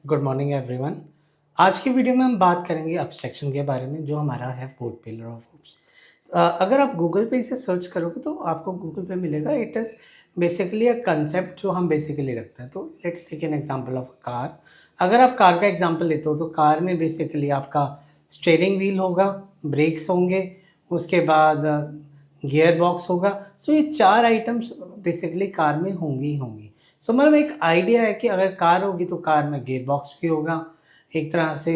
Good morning everyone. आज की video में हम बात करेंगे एब्स्ट्रैक्शन के बारे में, जो हमारा है फोर्थ पिलर ऑफ होप्स। अगर आप गूगल पे इसे सर्च करोगे तो आपको गूगल पे मिलेगा। It is basically a concept जो हम बेसिकली रखते हैं। तो let's take an example of car. अगर आप कार का एग्जांपल लेते हो तो कार में बेसिकली आपका स्टीयरिंग व्हील होगा, ब्रेक्स होंगे, उसके बाद गियर बॉक्स होगा। सो ये चार आइटम्स बेसिकली कार में होंगी ही होंगी। सो मतलब एक आइडिया है कि अगर कार होगी तो कार में गियर बॉक्स भी होगा, एक तरह से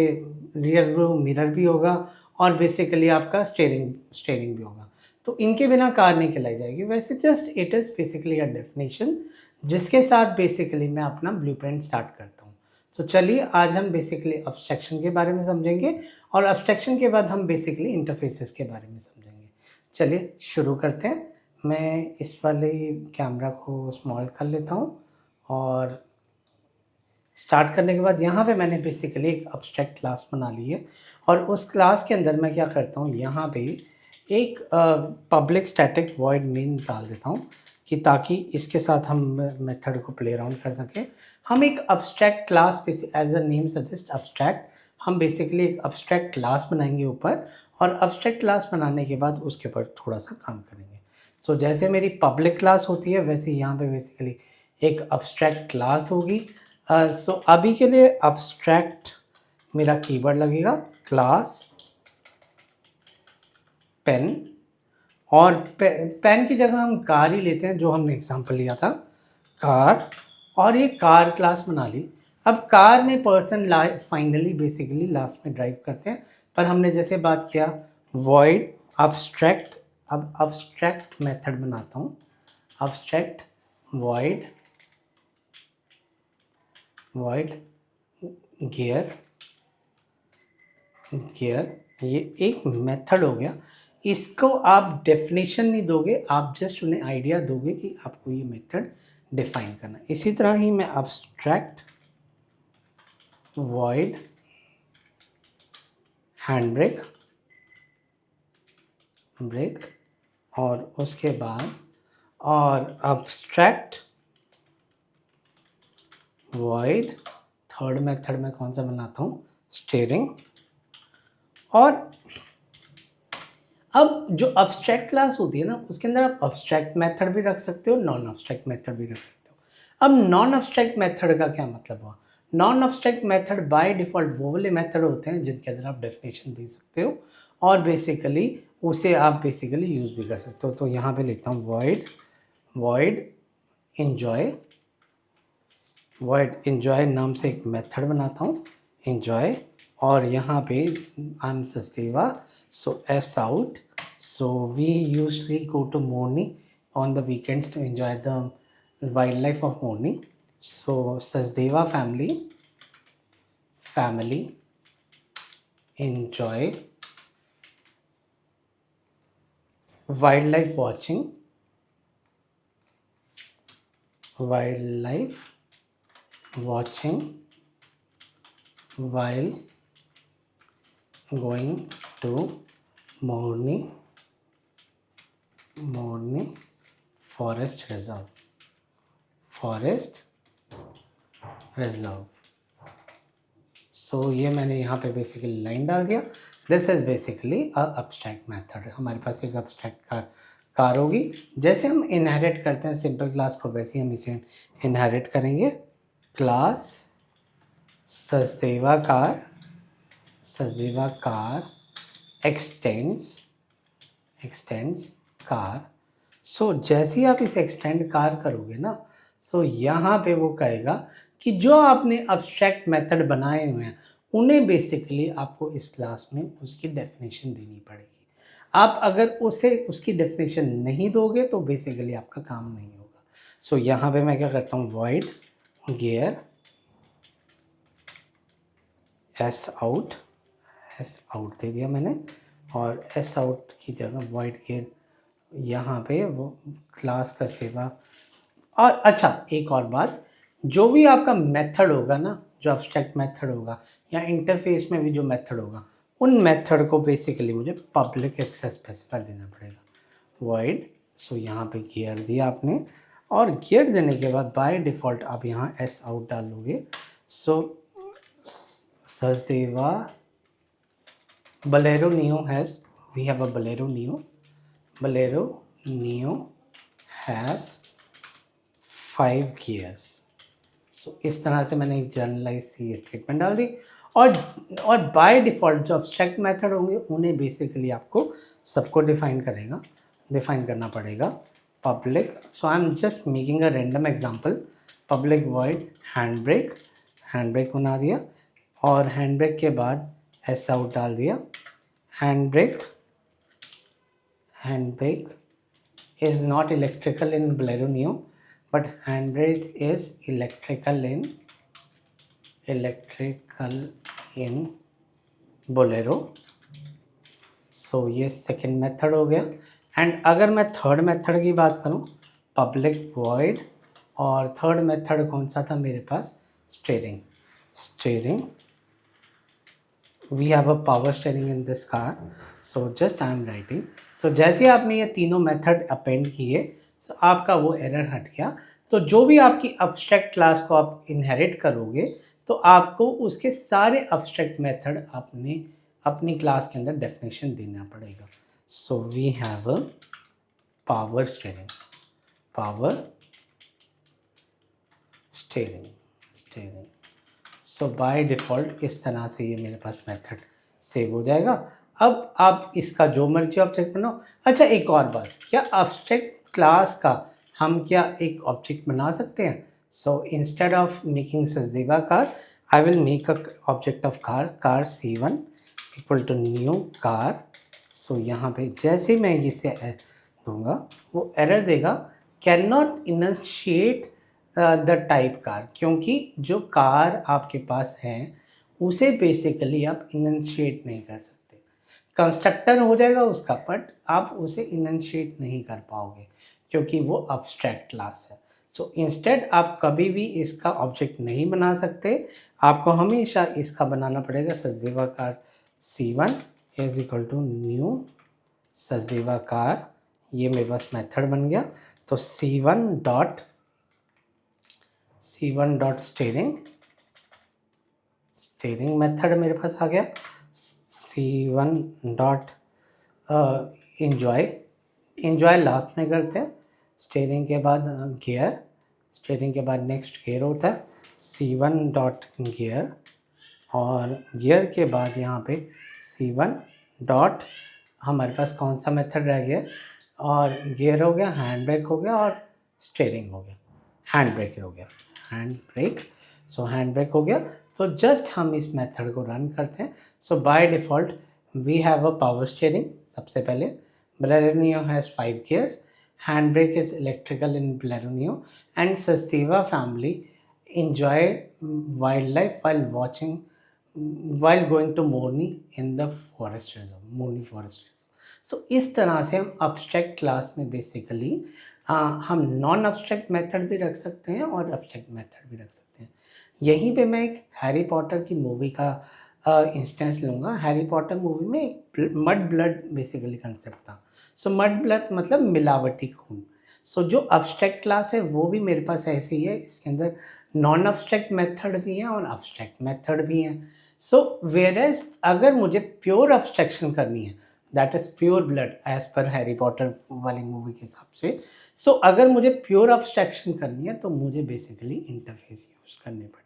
रियर व्यू मिरर भी होगा, और बेसिकली आपका स्टेयरिंग भी होगा। तो इनके बिना कार नहीं चलाई जाएगी। वैसे just it is basically a definition जिसके साथ बेसिकली मैं अपना ब्लूप्रिंट स्टार्ट करता हूँ। तो चलिए आज हम बेसिकली एब्स्ट्रैक्शन के बारे में समझेंगे, और एब्स्ट्रैक्शन के बाद हम बेसिकली इंटरफेसेस के बारे में समझेंगे। चलिए शुरू करते हैं। मैं इस वाले कैमरा को स्मॉल कर लेता हूँ, और स्टार्ट करने के बाद यहाँ पे मैंने बेसिकली एक एब्स्ट्रैक्ट क्लास बना ली है, और उस क्लास के अंदर मैं क्या करता हूँ, यहाँ पे एक पब्लिक स्टैटिक वॉइड मेन डाल देता हूँ कि ताकि इसके साथ हम मेथड को प्ले अराउंड कर सकें। हम एक abstract class as a name suggest abstract, हम बेसिकली एक एब्स्ट्रैक्ट क्लास बनाएंगे ऊपर, और एब्स्ट्रैक्ट क्लास बनाने के बाद उसके ऊपर थोड़ा सा काम करेंगे। सो जैसे मेरी पब्लिक क्लास होती है वैसे यहाँ पे बेसिकली एक एब्स्ट्रैक्ट क्लास होगी। सो अभी के लिए एब्स्ट्रैक्ट मेरा कीवर्ड लगेगा क्लास पेन, और पेन की जगह हम कार ही लेते हैं जो हमने एग्जांपल लिया था, कार। और ये कार क्लास बना ली। अब कार में पर्सन फाइनली बेसिकली लास्ट में ड्राइव करते हैं, पर हमने जैसे बात किया वॉइड एब्स्ट्रैक्ट। अब एब्स्ट्रैक्ट मेथड बनाता हूँ, एब्स्ट्रैक्ट वॉइड गियर ये एक मेथड हो गया। इसको आप डेफिनेशन नहीं दोगे, आप जस्ट उन्हें आइडिया दोगे कि आपको ये मेथड डिफाइन करना है। इसी तरह ही मैं एब्स्ट्रैक्ट वॉइड हैंड ब्रेक, और उसके बाद और एब्स्ट्रैक्ट वॉइड थर्ड मेथड में कौन सा बनाता हूँ, स्टीयरिंग। और अब जो एब्स्ट्रैक्ट क्लास होती है ना, उसके अंदर आप एब्स्ट्रैक्ट मेथड भी रख सकते हो, नॉन एब्स्ट्रैक्ट मेथड भी रख सकते हो। अब नॉन एब्स्ट्रैक्ट मेथड का क्या मतलब हुआ? Non abstract method by default वो वाले मेथड होते हैं जिनके अंदर आप डेफिनेशन दे सकते हो, और बेसिकली उसे आप बेसिकली यूज़ भी कर सकते हो। तो यहाँ पे लेता हूँ वॉइड इन्जॉय नाम से एक मेथड बनाता हूँ, इन्जॉय। और यहाँ पे I am Sachdeva, so S out. So we usually go to Morni on the weekends to enjoy the wild life of Morni. So Sachdeva family enjoy wildlife watching while going to Morni Forest Reserve। So ये मैंने यहाँ पे basically line डाल दिया। This is basically a abstract method. हमारे पास एक abstract car होगी। जैसे हम इनहेरिट करते हैं सिंपल क्लास को, वैसे ही हम इसे इनहेरिट करेंगे। Class Sachdeva car extends car. So जैसे ही आप इसे एक्सटेंड कार करोगे ना, सो यहाँ पे वो कहेगा कि जो आपने एब्स्ट्रैक्ट मेथड बनाए हुए हैं उन्हें बेसिकली आपको इस क्लास में उसकी डेफिनेशन देनी पड़ेगी। आप अगर उसे उसकी डेफिनेशन नहीं दोगे तो बेसिकली आपका काम नहीं होगा। सो यहाँ पे मैं क्या करता हूँ, वॉइड गियर एस आउट दे दिया मैंने, और एस आउट की जगह वॉइड गियर यहाँ पे वो क्लास का सेवा। और अच्छा एक और बात, जो भी आपका मेथड होगा ना, जो एब्स्ट्रैक्ट मेथड होगा या इंटरफेस में भी जो मेथड होगा, उन मेथड को बेसिकली मुझे पब्लिक एक्सेस स्पेसिफाई देना पड़ेगा, वॉइड। सो यहाँ पे गियर दिया आपने, और गियर देने के बाद बाय डिफ़ॉल्ट आप यहाँ एस आउट डालोगे। सो Sachdeva Bolero Neo has, we have a Bolero Neo. Bolero Neo has 5 gears. सो इस तरह से मैंने एक जर्नलाइज सी स्टेटमेंट डाल दी। और बाय डिफ़ॉल्ट जो अब्स्ट्रैक्ट मेथड होंगे उन्हें बेसिकली आपको सबको डिफाइन करना पड़ेगा। Public, so I am just making a random example, public void hand brake बना दिया और हैंड ब्रेक के बाद एस आउट डाल दिया। Hand brake is not electrical in Bolero Neo, but handbrake is electrical in Bolero. So ये second method हो गया। एंड अगर मैं थर्ड मेथड की बात करूँ, पब्लिक वॉइड, और थर्ड मेथड कौन सा था मेरे पास, steering. we have a power steering in this car, so just I am writing, so जैसे आपने ये तीनों मेथड अपेंड किए तो आपका वो एरर हट गया। तो जो भी आपकी अब्स्ट्रैक्ट क्लास को आप इनहेरिट करोगे तो आपको उसके सारे अब्स्ट्रैक्ट मेथड आपने अपनी क्लास के अंदर डेफिनेशन देना पड़ेगा। So we have a power steering. So by default इस तरह से ये मेरे पास मेथड सेव हो जाएगा। अब आप इसका जो मर्जी ऑब्जेक्ट बनाओ। अच्छा, एक और बात, क्या अब्स्ट्रैक्ट क्लास का हम क्या एक ऑब्जेक्ट बना सकते हैं? So instead of making Sachdeva car, I will make a object of car C1 equal to new car. So यहाँ पे जैसे मैं इसे दूंगा वो एरर देगा, can not initiate the type car, क्योंकि जो कार आपके पास है उसे बेसिकली आप इनिशिएट नहीं कर सकते। कंस्ट्रक्टर हो जाएगा उसका, बट आप उसे इनिशिएट नहीं कर पाओगे क्योंकि वो अब्स्ट्रैक्ट क्लास है। सो इंस्टेड आप कभी भी इसका ऑब्जेक्ट नहीं बना सकते, आपको हमेशा इसका बनाना पड़ेगा Sachdeva car C1 is equal to new Sachdeva car. ये मेरे पास मेथड बन गया। तो C1 डॉट स्टेयरिंग मेथड मेरे पास आ गया। C1 डॉट इंजॉय लास्ट में करते हैं। स्टेयरिंग के बाद गियर, स्टेयरिंग के बाद नेक्स्ट गियर होता है C1 डॉट गियर, और गियर के बाद यहाँ पे C1 डॉट हमारे पास कौन सा मेथड रह गया, और गियर हो गया, हैंड ब्रेक हो गया, और स्टेयरिंग हो गया, हैंड ब्रेक हो गया। सो हैंड ब्रेक हो गया। तो जस्ट हम इस मेथड को रन करते हैं। So by default we have a power steering. सबसे पहले Bolero Neo has 5 gears, handbrake is electrical in Bolero Neo, and Sachdeva family enjoy wildlife while going to Morni in the forest reserve, Morni forest reserve. सो इस तरह से हम abstract class में basically हम non abstract method भी रख सकते हैं और अब्स्ट्रैक्ट मेथड भी रख सकते हैं। यहीं पे मैं एक हैरी पॉटर की मूवी का इंस्टेंस लूँगा। हैरी पॉटर मूवी में एक मड ब्लड बेसिकली कंसेप्ट था। सो मड ब्लड मतलब मिलावटी खून। सो जो अब्स्ट्रैक्ट क्लास है वो भी मेरे पास ऐसी ही है, इसके अंदर नॉन अब्स्ट्रैक्ट मेथड भी हैं और अब्स्ट्रैक्ट मेथड भी हैं। सो वेयरएज अगर मुझे प्योर अब्स्ट्रैक्शन करनी है, that is pure blood as per Harry Potter वाली मूवी के हिसाब से, सो अगर मुझे प्योर अब्स्ट्रैक्शन करनी है तो मुझे बेसिकली इंटरफेस यूज़ करने पड़ते हैं।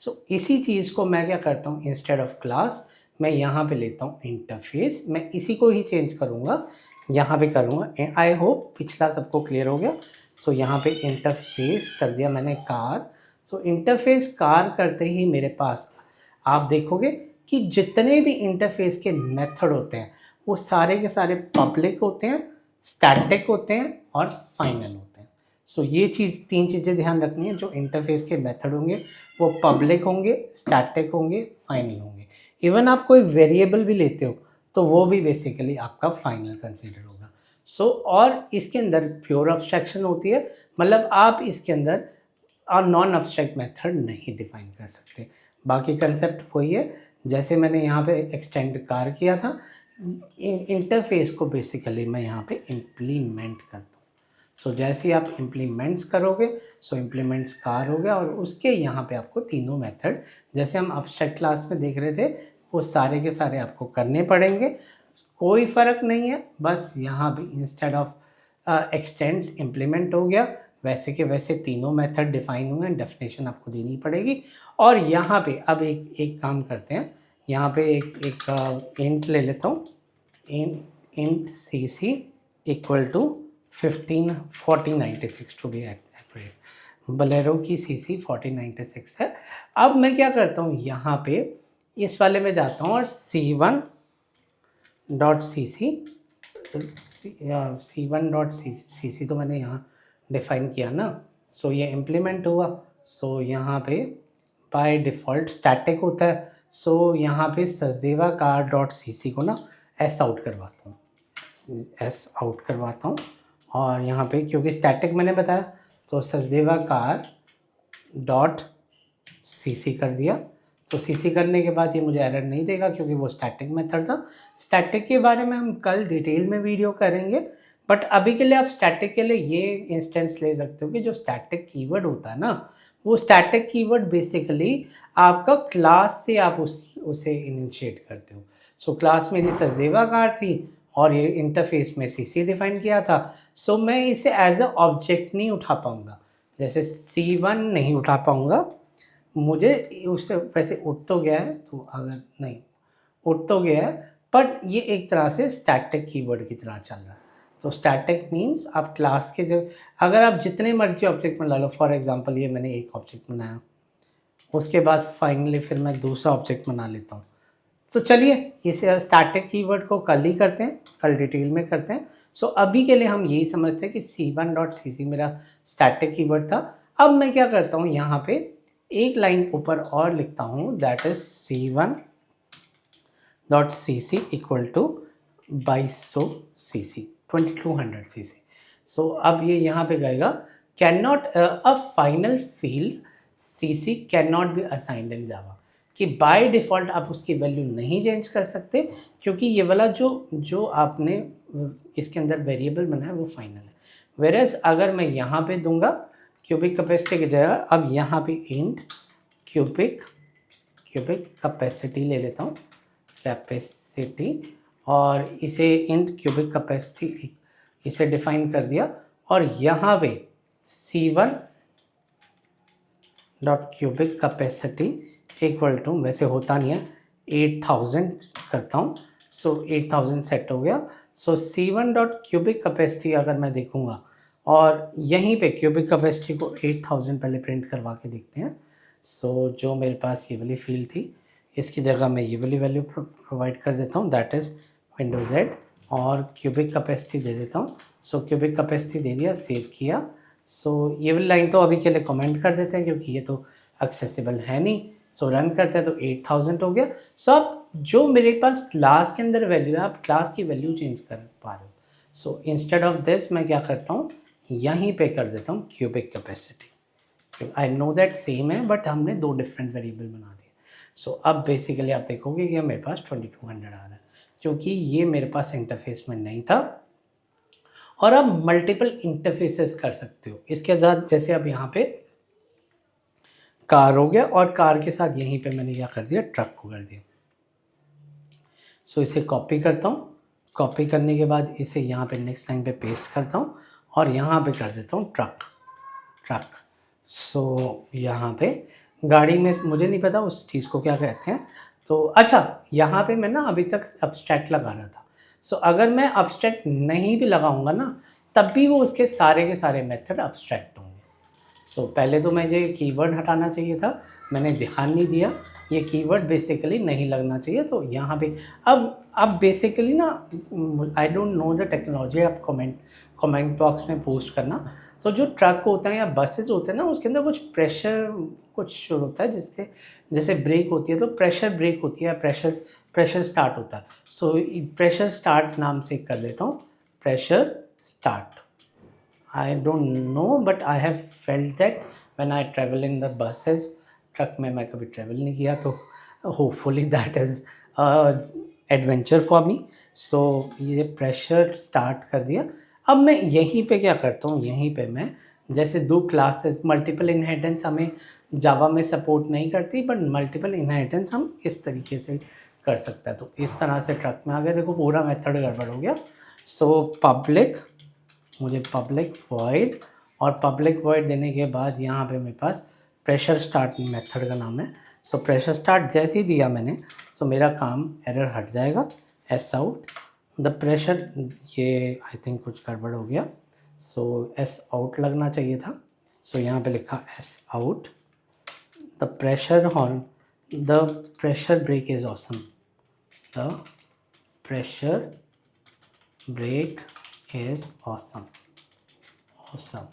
सो इसी चीज़ को मैं क्या करता हूँ, इंस्टेड ऑफ क्लास मैं यहाँ पे लेता हूँ इंटरफेस। मैं इसी को ही चेंज करूँगा, यहाँ पे करूँगा। आई होप पिछला सबको क्लियर हो गया। सो यहाँ पे इंटरफेस कर दिया मैंने कार। सो इंटरफेस कार करते ही मेरे पास आप देखोगे कि जितने भी इंटरफेस के मेथड होते हैं वो सारे के सारे पब्लिक होते हैं, स्टैटिक होते हैं और फाइनल होते हैं। सो ये तीन चीज़ें ध्यान रखनी है। जो इंटरफेस के मेथड होंगे वो पब्लिक होंगे, स्टैटिक होंगे, फाइनल होंगे। इवन आप कोई वेरिएबल भी लेते हो तो वो भी बेसिकली आपका फाइनल कंसीडर होगा। सो और इसके अंदर प्योर अब्स्ट्रैक्शन होती है, मतलब आप इसके अंदर नॉन अब्स्ट्रैक्ट मेथड नहीं डिफाइन कर सकते। बाकी कंसेप्ट वही है जैसे मैंने यहाँ पे एक्सटेंड कार किया था। इंटरफेस को बेसिकली मैं यहाँ पे इम्प्लीमेंट करता हूँ। सो जैसे ही आप इम्प्लीमेंट्स करोगे, सो इम्प्लीमेंट्स कार हो गया, और उसके यहाँ पे आपको तीनों मेथड जैसे हम एब्स्ट्रैक्ट क्लास में देख रहे थे वो सारे के सारे आपको करने पड़ेंगे। कोई फ़र्क नहीं है, बस यहाँ भी इंस्टेड ऑफ एक्सटेंड्स इम्प्लीमेंट हो गया, वैसे के वैसे तीनों मेथड डिफाइन हुए हैं, डेफिनेशन आपको देनी पड़ेगी। और यहाँ पे अब एक काम करते हैं, यहाँ पे एक इंट ले लेता हूँ, int C C equal to 4096 to be accurate. Bolero की सी सी 4096 है। अब मैं क्या करता हूँ, यहाँ पे इस वाले में जाता हूँ और C1.cc तो मैंने यहाँ डिफाइन किया ना, सो ये इम्प्लीमेंट हुआ। सो यहाँ पे बाय डिफ़ॉल्ट स्टैटिक होता है, सो यहाँ पे सचदेवा कार डॉट सी सी को ना एस आउट करवाता हूँ, और यहाँ पे क्योंकि स्टैटिक मैंने बताया तो सचदेवा कार डॉट सी सी कर दिया। तो सी सी करने के बाद ये मुझे एरर नहीं देगा क्योंकि वो स्टैटिक मेथड था। स्टैटिक के बारे में हम कल डिटेल में वीडियो करेंगे, बट अभी के लिए आप स्टैटिक के लिए ये इंस्टेंस ले सकते हो कि जो स्टैटिक कीवर्ड होता है ना, वो स्टैटिक कीवर्ड बेसिकली आपका क्लास से आप उसे इनिशिएट करते हो। सो क्लास मेरी सचदेवा कार थी और ये इंटरफेस में सी सी डिफाइन किया था। सो मैं इसे एज अ ऑब्जेक्ट नहीं उठा पाऊँगा, जैसे C1 नहीं उठा पाऊँगा, मुझे उससे वैसे उठ तो गया है, तो अगर नहीं उठ तो गया है, बट ये एक तरह से स्टैटिक कीवर्ड की तरह चल रहा है। तो स्टैटिक मीन्स आप क्लास के जब अगर आप जितने मर्जी ऑब्जेक्ट बना लो, फॉर एग्जांपल ये मैंने एक ऑब्जेक्ट बनाया, उसके बाद फाइनली फिर मैं दूसरा ऑब्जेक्ट बना लेता हूँ। तो चलिए इस स्टैटिक कीवर्ड को कल ही करते हैं, कल डिटेल में करते हैं। सो अभी के लिए हम यही समझते हैं कि C1.cc मेरा स्टैटिक कीवर्ड था। अब मैं क्या करता हूँ, यहाँ पे एक लाइन ऊपर और लिखता हूँ, that is C1.cc equal to 2200cc 2200cc। So अब ये यहाँ पे गएगा, can not a final field cc can not be assigned in Java, कि बाय डिफ़ॉल्ट आप उसकी वैल्यू नहीं चेंज कर सकते क्योंकि ये वाला जो आपने इसके अंदर वेरिएबल बनाया वो फाइनल है। वेरेस अगर मैं यहाँ पे दूंगा क्यूबिक कैपेसिटी की जगह, अब यहाँ पे इंट क्यूबिक कैपेसिटी ले लेता हूँ, कैपेसिटी, और इसे इंट क्यूबिक कैपेसिटी इसे डिफाइन कर दिया, और यहाँ पे C1 dot cubic capacity equal to, वैसे होता नहीं है, 8000 करता हूँ। सो 8000 सेट हो गया। सो C1 डॉट क्यूबिक कैपेसिटी अगर मैं देखूँगा, और यहीं पे क्यूबिक कैपेसिटी को 8000 पहले प्रिंट करवा के देखते हैं। सो जो मेरे पास ये वाली फील्ड थी, इसकी जगह मैं ये वाली वैल्यू प्रोवाइड कर देता हूँ, दैट इज़ विंडोज Z, और क्यूबिक कैपेसिटी दे देता हूँ। सो क्यूबिक कैपेसिटी दे दिया, सेव किया। सो ये वाली लाइन तो अभी के लिए कमेंट कर देते हैं क्योंकि ये तो एक्सेसिबल है नहीं। सो रन करते हैं तो 8000 हो गया। सो अब जो मेरे पास क्लास के अंदर वैल्यू है, आप क्लास की वैल्यू चेंज कर पा रहे हो। सो इंस्टेड ऑफ दिस मैं क्या करता हूँ, यहीं पे कर देता हूँ cubic capacity. I know that same है बट हमने दो डिफरेंट वेरिएबल बना दिए। सो अब बेसिकली आप देखोगे कि मेरे पास 2200 आ रहा है क्योंकि ये मेरे पास इंटरफेस में नहीं था। और अब मल्टीपल इंटरफेसेस कर सकते हो इसके साथ, जैसे अब यहाँ पे कार हो गया और कार के साथ यहीं पे मैंने क्या कर दिया, ट्रक को कर दिया। सो इसे कॉपी करता हूँ, कॉपी करने के बाद इसे यहाँ पे नेक्स्ट लाइन पे पेस्ट करता हूँ और यहाँ पे कर देता हूँ ट्रक। सो यहाँ पे गाड़ी में मुझे नहीं पता उस चीज़ को क्या कहते हैं, तो अच्छा यहाँ पे मैं ना अभी तक अब्स्ट्रैक्ट लगा रहा था। सो अगर मैं अब्स्ट्रैक्ट नहीं भी लगाऊंगा ना, तब भी वो उसके सारे के सारे मेथड अब्स्ट्रैक्ट होंगे। सो पहले तो मुझे कीवर्ड हटाना चाहिए था, मैंने ध्यान नहीं दिया, ये कीवर्ड बेसिकली नहीं लगना चाहिए। तो यहाँ पे अब बेसिकली ना, I don't know the technology, आप कमेंट बॉक्स में पोस्ट करना। सो जो ट्रक होता है या बसेस होते हैं ना, उसके अंदर कुछ होता है जिससे, जैसे ब्रेक होती है तो प्रेशर ब्रेक होती है, प्रेशर स्टार्ट होता है। सो प्रेशर स्टार्ट नाम से कर देता हूँ, pressure start. I don't know but I have felt that when I travel in the buses, truck में मैं कभी ट्रैवल नहीं किया तो hopefully that is adventure for me. So ये प्रेशर स्टार्ट कर दिया। अब मैं यहीं पे क्या करता हूँ, यहीं पे मैं जैसे 2 क्लासेस मल्टीपल इनहेरिटेंस हमें जावा में सपोर्ट नहीं करती, बट मल्टीपल इनहेरिटेंस हम इस तरीके से कर सकते हैं। तो इस तरह से ट्रक में आ गया, देखो पूरा मेथड गड़बड़ हो गया। सो पब्लिक, मुझे पब्लिक वॉइड, और पब्लिक वॉइड देने के बाद यहाँ पे मेरे पास प्रेशर स्टार्ट मेथड का नाम है। सो प्रेशर स्टार्ट जैसे ही दिया मैंने, सो मेरा काम एरर हट जाएगा। एस आउट द प्रेशर, ये आई थिंक कुछ गड़बड़ हो गया। सो एस आउट लगना चाहिए था। सो यहाँ पे लिखा S out. The pressure horn, the pressure brake is awesome, the pressure brake is awesome, awesome.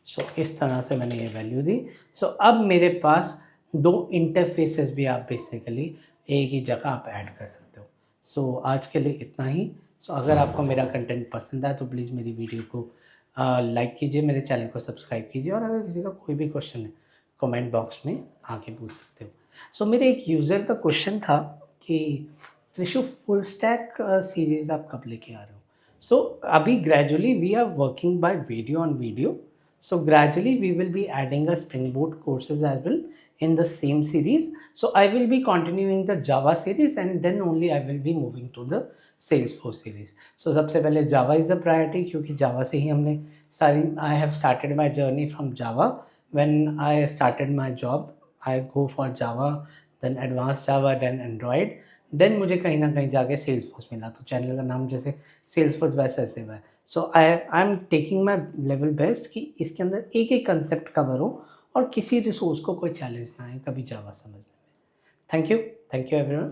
So इस तरह से मैंने ये वैल्यू दी। सो अब मेरे पास 2 इंटरफेसेस भी आप बेसिकली एक ही जगह आप ऐड कर सकते हो। सो आज के लिए इतना ही। सो अगर आपको मेरा कंटेंट पसंद आए तो प्लीज़ मेरी वीडियो को लाइक कीजिए, मेरे चैनल को सब्सक्राइब कीजिए, और अगर किसी का कोई भी क्वेश्चन है कमेंट बॉक्स में आके पूछ सकते हो। सो मेरे एक यूज़र का क्वेश्चन था कि त्रिशु फुल स्टैक सीरीज़ आप कब लेके आ रहे हो? So अभी gradually we are working by video on video. So gradually we will be adding a Springboard courses as well in the same series. So I will be continuing the Java series, and then only I will be moving to the Salesforce series. So सबसे पहले Java is the priority, क्योंकि Java से ही हमने सारी I have started my journey from Java. When I started my job, I go for Java, then advanced Java, then Android. Then मुझे कहीं ना कहीं जाके सेल्स फोर्स मिला, तो चैनल का नाम जैसे सेल्स फोर्स वैसे ऐसे हुआ है। So I am taking my level best कि इसके अंदर एक एक कंसेप्ट कवर हो और किसी रिसोर्स को कोई चैलेंज ना आए कभी जावा समझने में। Thank you everyone.